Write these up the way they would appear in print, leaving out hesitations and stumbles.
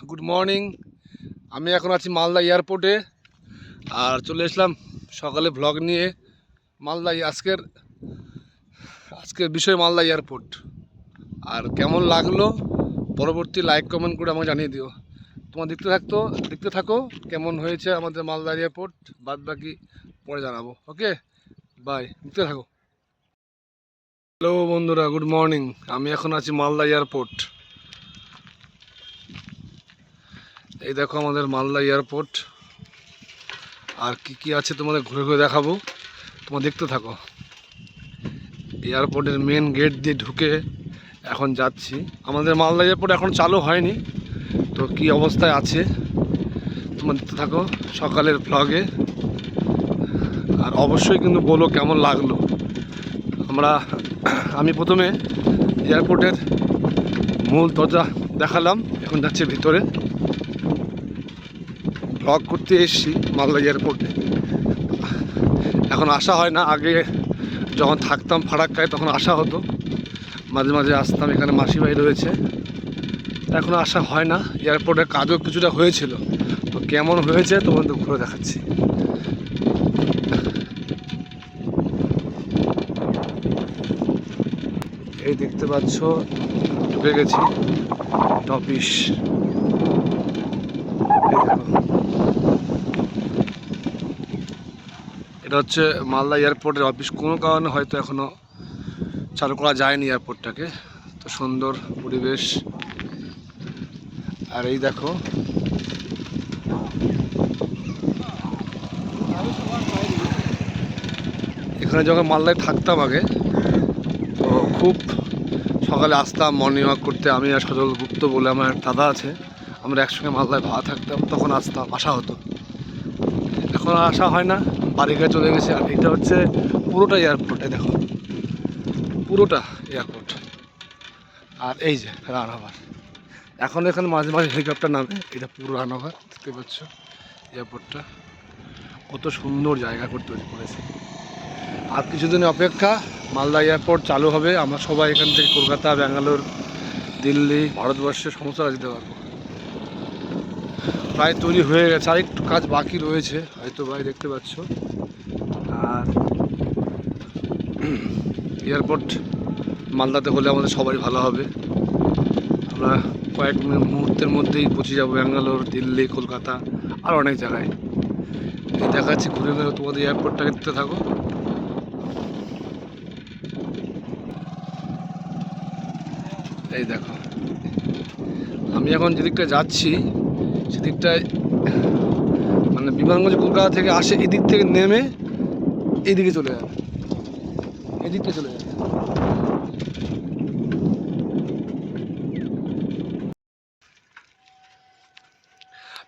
Good morning. আমি এখন আছি মালদা এয়ারপোর্টে আর চলে এসলাম সকালে ভ্লগ নিয়ে। মালদা আজকের বিষয় মালদা এয়ারপোর্ট। আর কেমন লাগলো পরবর্তী লাইক কমেন্ট করে আমাকে জানিয়ে দিও। তোমার দেখতে থাকো কেমন হয়েছে আমাদের মালদা এয়ারপোর্ট, বাদ বাকি পরে জানাবো। ওকে, বাই, দেখতে থাকো। হ্যালো বন্ধুরা, গুড মর্নিং। আমি এখন আছি মালদা এয়ারপোর্ট। এই দেখো আমাদের মালদা এয়ারপোর্ট। আর কি আছে তোমাদের ঘুরে ঘুরে দেখাবো, তোমরা দেখতে থাকো। এয়ারপোর্টের মেন গেট দিয়ে ঢুকে এখন যাচ্ছি। আমাদের মালদা এয়ারপোর্ট এখন চালু হয়নি, তো কি অবস্থায় আছে তোমরা দেখতে থাকো সকালের ভ্লগে। আর অবশ্যই কিন্তু বলো কেমন লাগলো। আমি প্রথমে এয়ারপোর্টের মূল দরজা দেখালাম, এখন যাচ্ছে ভিতরে। ব্লগ করতে এসেছি মালদা এয়ারপোর্টে। এখন আসা হয় না, আগে যখন থাকতাম ফারাক্কায় তখন আসা হতো, মাঝে মাঝে আসতাম। এখানে মাসি ভাই রয়েছে, এখন আসা হয় না। এয়ারপোর্টের কাজও কিছুটা হয়েছিল, তো কেমন হয়েছে তোমাদের ঘুরে দেখাচ্ছি। এই দেখতে পাচ্ছ ঢুকে গেছি অফিস। এটা হচ্ছে মালদা এয়ারপোর্টের অফিস। কোনো কারণে হয়তো এখনো চালু করা যায়নি এয়ারপোর্টটাকে। তো সুন্দর পরিবেশ। আর এই দেখো এখানে যখন মালদায় থাকতাম আগে, তো খুব সকালে আসতাম মর্নিং ওয়াক করতে। আমি আর সজল গুপ্ত বলে আমার দাদা আছে, আমরা একসঙ্গে মালদায় ভাড়া থাকতাম, তখন আসা হতো। এখন আর আসা হয় না, বাড়ি ঘরে চলে গেছে। আর এটা হচ্ছে পুরোটা এয়ারপোর্টে, দেখো পুরোটা এয়ারপোর্ট। আর এই যে রানাঘাট, এখন এখানে মাঝে মাঝে হেলিকপ্টার নামে। এটা পুরো রানাঘাট, দেখতে পাচ্ছ এয়ারপোর্টটা কত সুন্দর জায়গা করে তৈরি করেছে। আর কিছুদিন অপেক্ষা, মালদা এয়ারপোর্ট চালু হবে। আমরা সবাই এখান থেকে কলকাতা, ব্যাঙ্গালোর, দিল্লি, ভারতবর্ষের সমস্ত রাজ্যে যেতে পারবো। প্রায় তৈরি হয়ে গেছে, আর একটু কাজ বাকি রয়েছে হয়তো ভাই, দেখতে পাচ্ছ। আর এয়ারপোর্ট মালদাতে হলে আমাদের সবাই ভালো হবে। আমরা কয়েক মুহূর্তের মধ্যেই পৌঁছে যাবো ব্যাঙ্গালোর, দিল্লি, কলকাতা, আর অনেক জায়গায়। এই দেখাচ্ছি ঘুরে ঘুরে তোমাদের এয়ারপোর্টটাকে দেখতে থাকো। এই দেখো আমি এখন যেদিকটা যাচ্ছি সেদিকটায় মানে বিমানগঞ্জ কলকাতা থেকে আসে, এদিক থেকে নেমে এইদিকে চলে যাবে, এদিকটা চলে যাবে।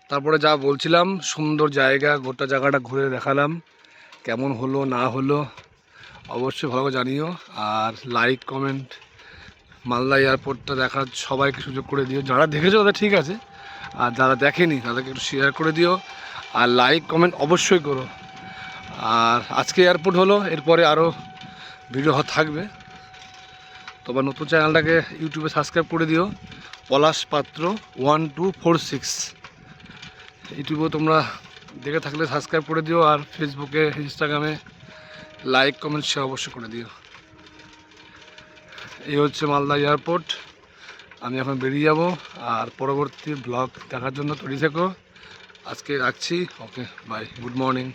তারপরে যা বলছিলাম, সুন্দর জায়গা, গোটা জায়গাটা ঘুরে দেখালাম। কেমন হলো না হলো অবশ্যই ভালো জানিও। আর লাইক কমেন্ট মালদা এয়ারপোর্টটা দেখার সবাইকে সুযোগ করে দিও। যারা দেখেছো তাদের ঠিক আছে, আর যারা দেখেনি তাদেরকে একটু শেয়ার করে দিও। আর লাইক কমেন্ট অবশ্যই করো। আর আজকে এয়ারপোর্ট হলো, এরপরে আরও ভিডিও থাকবে। তোমার নতুন চ্যানেলটাকে ইউটিউবে সাবস্ক্রাইব করে দিও, পলাশ পাত্র 1246। ইউটিউবেও তোমরা দেখে থাকলে সাবস্ক্রাইব করে দিও। আর ফেসবুকে, ইনস্টাগ্রামে লাইক কমেন্ট শেয়ার অবশ্যই করে দিও। এই হচ্ছে মালদা এয়ারপোর্ট। আমি এখন বেরিয়ে যাব। আর পরবর্তী ব্লগ দেখার জন্য তৈরি থেকো। আজকে রাখছি। ওকে, বাই, গুড মর্নিং।